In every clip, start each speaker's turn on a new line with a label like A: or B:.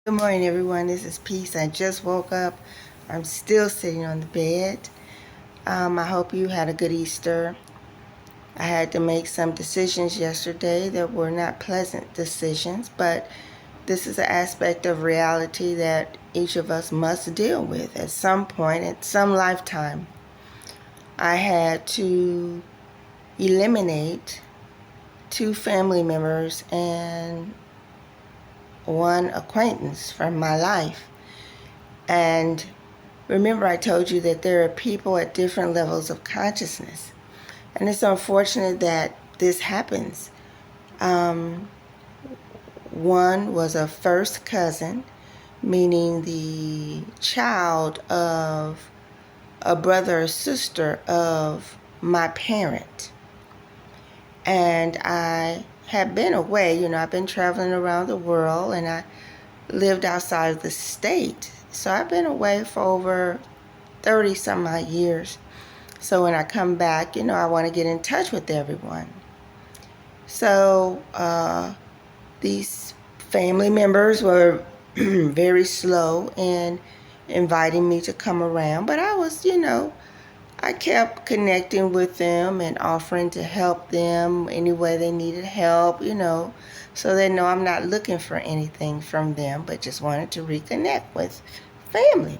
A: Good morning, everyone. This is Peace. I just woke up. I'm still sitting on the bed. I hope you had a good Easter. I had to make some decisions yesterday that were not pleasant decisions, but this is an aspect of reality that each of us must deal with at some point, at some lifetime. I had to eliminate two family members and one acquaintance from my life. And remember, I told you that there are people at different levels of consciousness. And it's unfortunate that this happens. Um, One was a first cousin, meaning the child of a brother or sister of my parent. And I had been away, I've been traveling around the world and I lived outside of the state. So I've been away for over 30 some odd years. So when I come back, I want to get in touch with everyone. So these family members were very slow in inviting me to come around, but I kept connecting with them and offering to help them any way they needed help, so they know I'm not looking for anything from them, but just wanted to reconnect with family.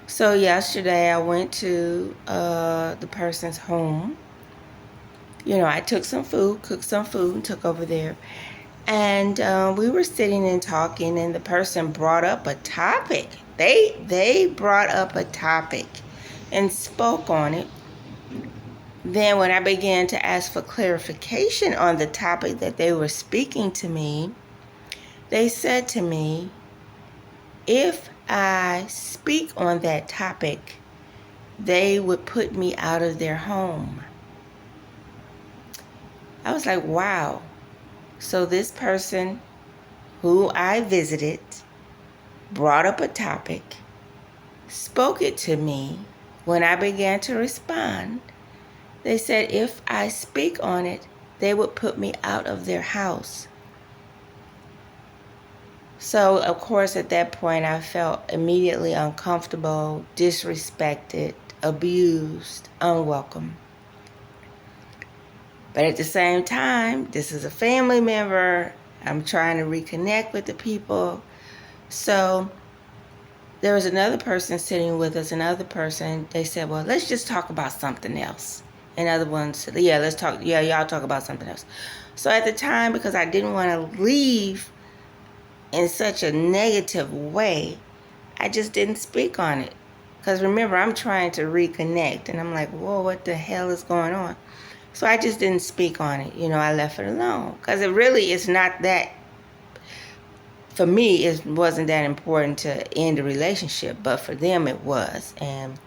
A: So yesterday I went to the person's home. I took some food, cooked some food, and took over there. And we were sitting and talking, and the person brought up a topic. They brought up a topic and spoke on it. Then when I began to ask for clarification on the topic that they were speaking to me, they said to me, if I speak on that topic, they would put me out of their home. I was like, wow. So this person who I visited brought up a topic, spoke it to me. When I began to respond, they said if I speak on it, they would put me out of their house. So, of course, at that point, I felt immediately uncomfortable, disrespected, abused, unwelcome. But at the same time, this is a family member. I'm trying to reconnect with the people. So there was another person sitting with us, another person. They said, well, let's just talk about something else. And other ones said, yeah, let's talk. Yeah, y'all talk about something else. So at the time, because I didn't want to leave in such a negative way, I just didn't speak on it. Because remember, I'm trying to reconnect. And I'm like, whoa, what the hell is going on? So I just didn't speak on it. I left it alone. Because it really is not that, for me, it wasn't that important to end the relationship. But for them, it was. And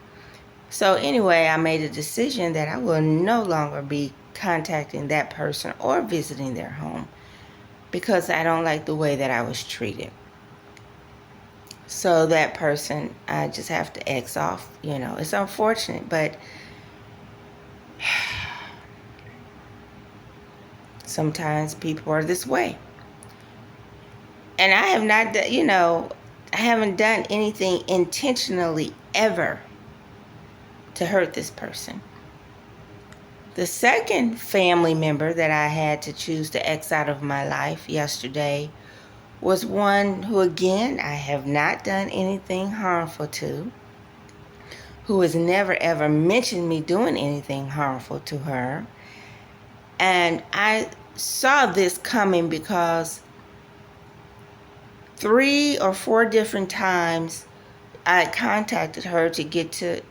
A: so anyway, I made a decision that I will no longer be contacting that person or visiting their home because I don't like the way that I was treated. So that person, I just have to X off. It's unfortunate, but sometimes people are this way. And I have not, I haven't done anything intentionally ever to hurt this person. The second family member that I had to choose to X out of my life yesterday was one who, again, I have not done anything harmful to, who has never ever mentioned me doing anything harmful to her. And I saw this coming because 3 or 4 different times I contacted her to get to,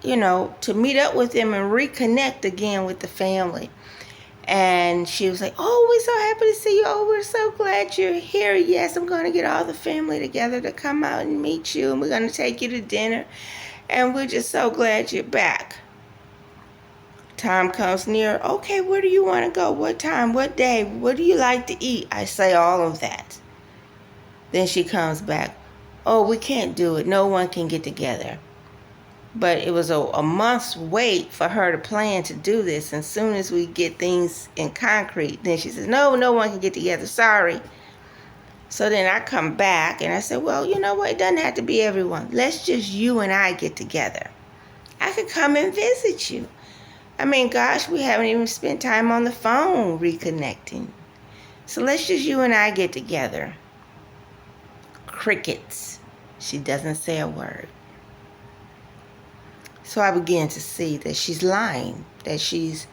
A: to meet up with them and reconnect again with the family. And she was like, oh, we're so happy to see you. Oh, we're so glad you're here. Yes, I'm going to get all the family together to come out and meet you. And we're going to take you to dinner. And we're just so glad you're back. Time comes near. Okay, where do you want to go? What time? What day? What do you like to eat? I say all of that. Then she comes back. Oh, we can't do it. No one can get together. But it was a month's wait for her to plan to do this. And as soon as we get things in concrete, then she says, no one can get together. Sorry. So then I come back and I said, well, you know what? It doesn't have to be everyone. Let's just you and I get together. I could come and visit you. I mean, gosh, we haven't even spent time on the phone reconnecting. So let's just you and I get together. Crickets. She doesn't say a word. So I began to see that she's lying, that she's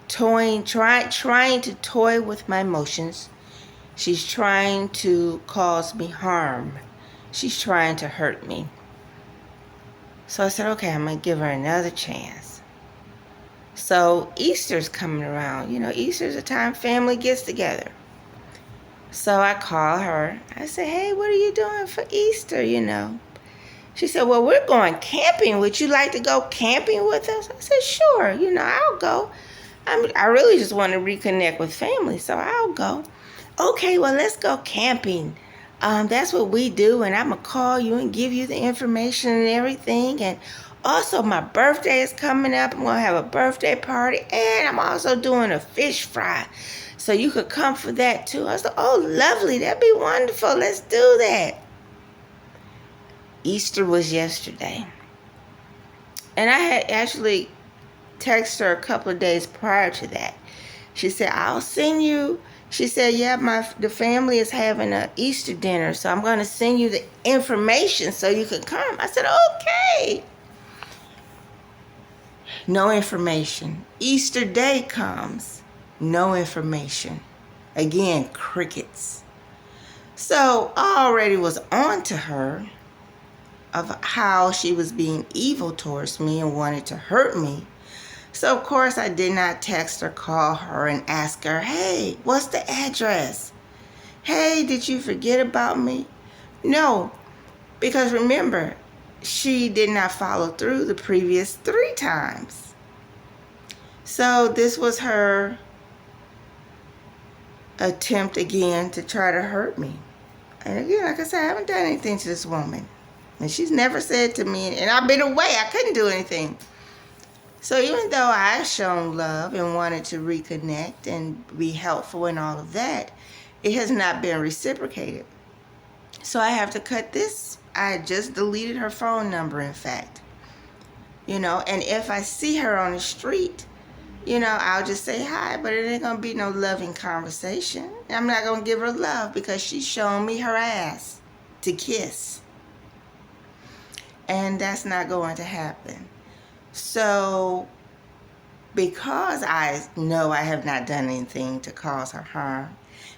A: trying to toy with my emotions. She's trying to cause me harm. She's trying to hurt me. So I said, okay, I'm going to give her another chance. So Easter's coming around. You know, Easter's a time family gets together. So I call her. I said, hey, what are you doing for Easter, you know? She said, well, we're going camping. Would you like to go camping with us? I said, sure, you know, I'll go. I really just want to reconnect with family, so I'll go. Okay, well, let's go camping. That's what we do, and I'm going to call you and give you the information and everything. And also, my birthday is coming up. I'm going to have a birthday party, and I'm also doing a fish fry. So you could come for that, too. I said, oh, lovely. That'd be wonderful. Let's do that. Easter was yesterday. And I had actually texted her a couple of days prior to that. She said, I'll send you. She said, yeah, the family is having an Easter dinner, so I'm going to send you the information so you can come. I said, okay. No information. Easter Day comes. No information. Again, crickets. So I already was on to her of how she was being evil towards me and wanted to hurt me. So, of course, I did not text or call her and ask her, hey, what's the address? Hey, did you forget about me? No, because remember, she did not follow through the previous 3 times. So this was her attempt again to try to hurt me. And again, like I said, I haven't done anything to this woman. And she's never said to me, and I've been away, I couldn't do anything. So even though I've shown love and wanted to reconnect and be helpful and all of that, it has not been reciprocated. So I have to cut this. I just deleted her phone number, in fact. You know, and if I see her on the street, you know, I'll just say hi, but it ain't going to be no loving conversation. I'm not going to give her love because she's shown me her ass to kiss. And that's not going to happen. So, because I know I have not done anything to cause her harm,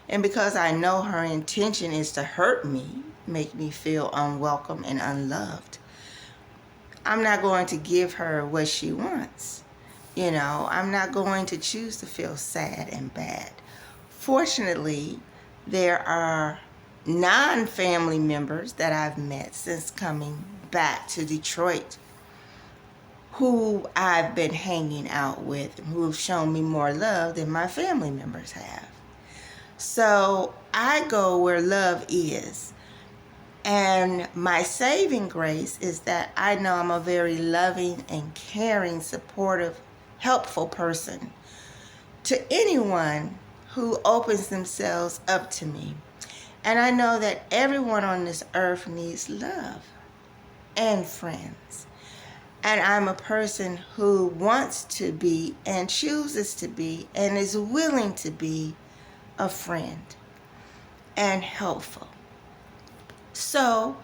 A: and because I know her intention is to hurt me, make me feel unwelcome and unloved, I'm not going to give her what she wants. You know, I'm not going to choose to feel sad and bad. Fortunately, there are non-family members that I've met since coming back to Detroit who I've been hanging out with and who have shown me more love than my family members have. So I go where love is. And my saving grace is that I know I'm a very loving and caring, supportive, helpful person to anyone who opens themselves up to me. And I know that everyone on this earth needs love and friends. And I'm a person who wants to be and chooses to be and is willing to be a friend and helpful. So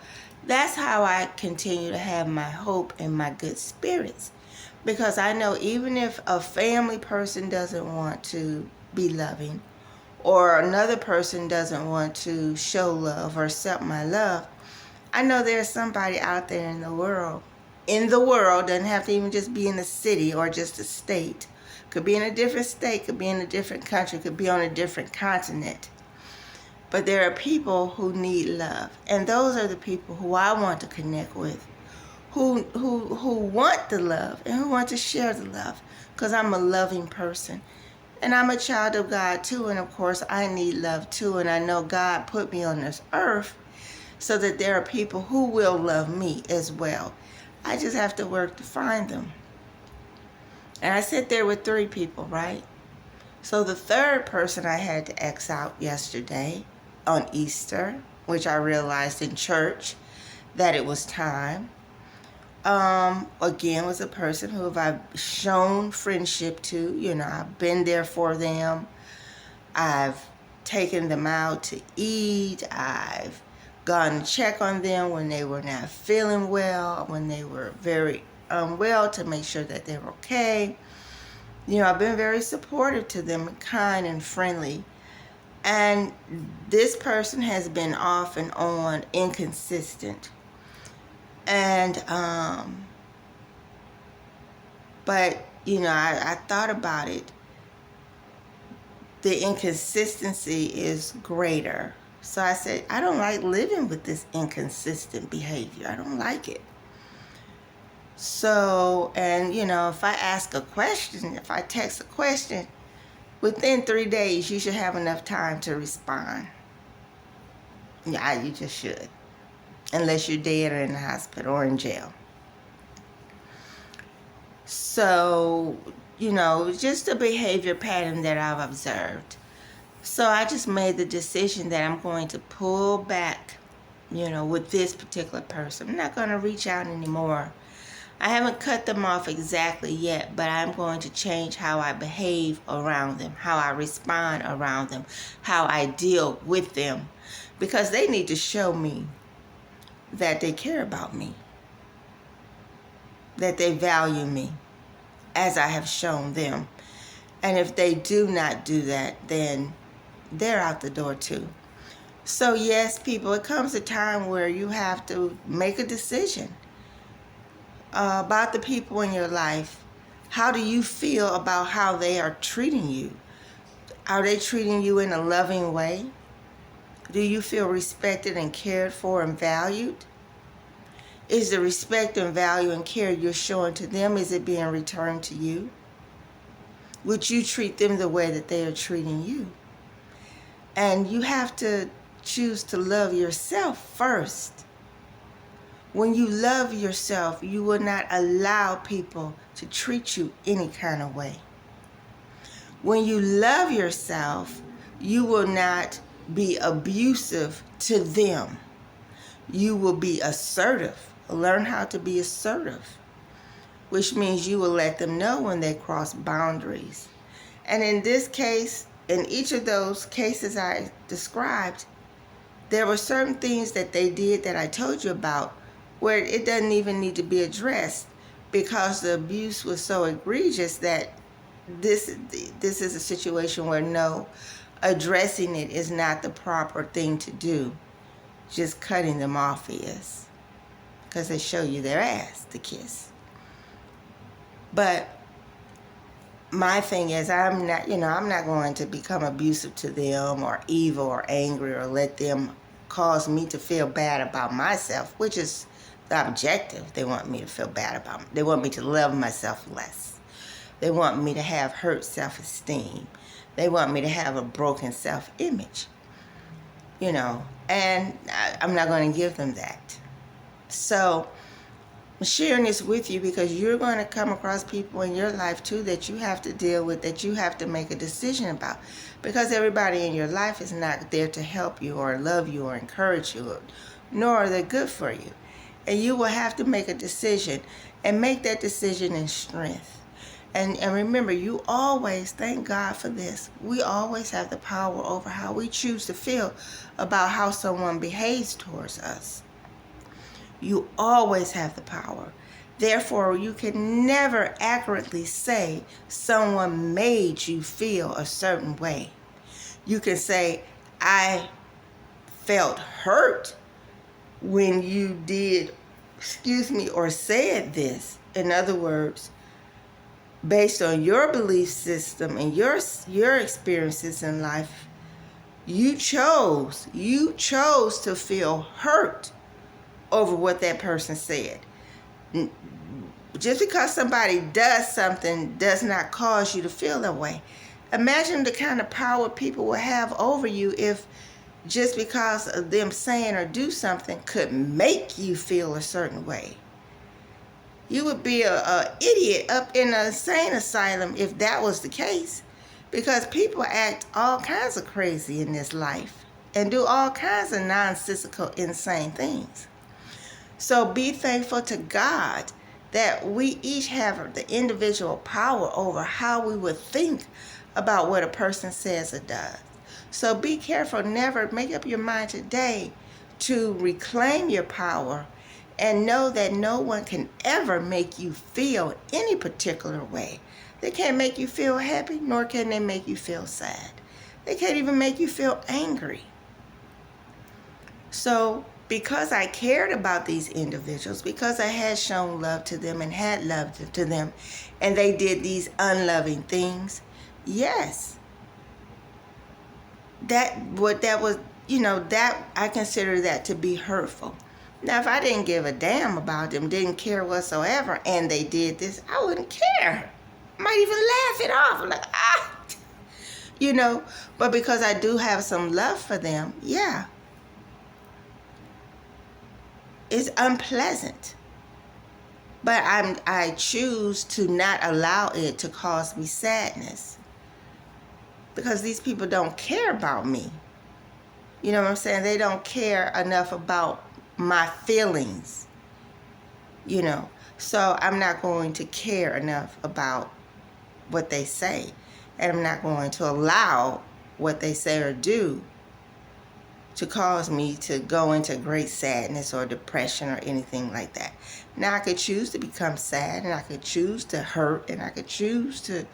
A: that's how I continue to have my hope and my good spirits. Because I know even if a family person doesn't want to be loving, or another person doesn't want to show love or accept my love, I know there's somebody out there in the world, doesn't have to even just be in a city or just a state. Could be in a different state, could be in a different country, could be on a different continent. But there are people who need love. And those are the people who I want to connect with, who want the love and who want to share the love, because I'm a loving person. And I'm a child of God too, and of course I need love too. And I know God put me on this earth so that there are people who will love me as well. I just have to work to find them. And I sit there with 3 people, right? So the third person I had to X out yesterday, on Easter, which I realized in church that it was time. Again, was a person who I've shown friendship to. You know, I've been there for them. I've taken them out to eat. I've gone to check on them when they were not feeling well, when they were very unwell, to make sure that they were okay. You know, I've been very supportive to them, kind and friendly. And this person has been off and on, inconsistent. And, but, you know, I thought about it. The inconsistency is greater. So I said, I don't like living with this inconsistent behavior. I don't like it. So, and, you know, if I ask a question, if I text a question, within 3 days, you should have enough time to respond. Yeah, you just should. Unless you're dead or in the hospital or in jail. So, you know, just a behavior pattern that I've observed. So I just made the decision that I'm going to pull back, you know, with this particular person. I'm not going to reach out anymore. I haven't cut them off exactly yet, but I'm going to change how I behave around them, how I respond around them, how I deal with them, because they need to show me that they care about me, that they value me as I have shown them. And if they do not do that, then they're out the door too. So yes, people, it comes a time where you have to make a decision about the people in your life. How do you feel about how they are treating you? Are they treating you in a loving way? Do you feel respected and cared for and valued? Is the respect and value and care you're showing to them, is it being returned to you? Would you treat them the way that they are treating you? And you have to choose to love yourself first. When you love yourself, you will not allow people to treat you any kind of way. When you love yourself, you will not be abusive to them. You will be assertive. Learn how to be assertive, which means you will let them know when they cross boundaries. And in this case, in each of those cases I described, there were certain things that they did that I told you about where it doesn't even need to be addressed because the abuse was so egregious that this is a situation where no, addressing it is not the proper thing to do. Just cutting them off is, because they show you their ass to kiss. But my thing is, I'm not going to become abusive to them or evil or angry or let them cause me to feel bad about myself, which is the objective. They want me to feel bad about me. They want me to love myself less. They want me to have hurt self-esteem. They want me to have a broken self-image, you know, and I'm not going to give them that. So I'm sharing this with you because you're going to come across people in your life too that you have to deal with, that you have to make a decision about, because everybody in your life is not there to help you or love you or encourage you, nor are they good for you. And you will have to make a decision, and make that decision in strength. And remember, you always, thank God for this, we always have the power over how we choose to feel about how someone behaves towards us. You always have the power. Therefore, you can never accurately say someone made you feel a certain way. You can say, I felt hurt when you did, or said this. In other words, based on your belief system and your experiences in life, you chose to feel hurt over what that person said. Just because somebody does something does not cause you to feel that way. Imagine the kind of power people will have over you if just because of them saying or do something could make you feel a certain way. You would be a idiot up in an insane asylum if that was the case, because people act all kinds of crazy in this life. and do all kinds of nonsensical, insane things. So be thankful to God that we each have the individual power over how we would think about what a person says or does. So be careful. Never make up your mind today to reclaim your power and know that no one can ever make you feel any particular way. They can't make you feel happy, nor can they make you feel sad. They can't even make you feel angry. So because I cared about these individuals, because I had shown love to them and had love to them, and they did these unloving things, yes, that was, that I consider that to be hurtful. Now, if I didn't give a damn about them, didn't care whatsoever, and they did this, I wouldn't care. I might even laugh it off. I'm like, but because I do have some love for them, yeah, it's unpleasant. But I choose to not allow it to cause me sadness, because these people don't care about me. You know what I'm saying? They don't care enough about my feelings, So I'm not going to care enough about what they say. And I'm not going to allow what they say or do to cause me to go into great sadness or depression or anything like that. Now, I could choose to become sad, and I could choose to hurt, and I could choose to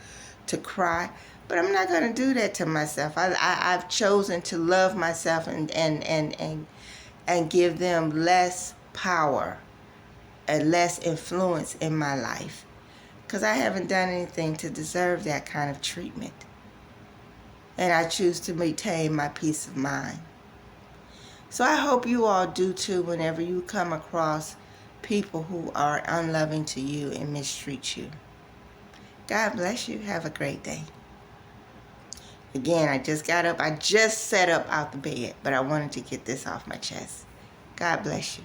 A: cry, but I'm not going to do that to myself. I've chosen to love myself and give them less power and less influence in my life, because I haven't done anything to deserve that kind of treatment. And I choose to maintain my peace of mind. So I hope you all do too whenever you come across people who are unloving to you and mistreat you. God bless you. Have a great day. Again, I just got up. I just sat up out the bed, but I wanted to get this off my chest. God bless you.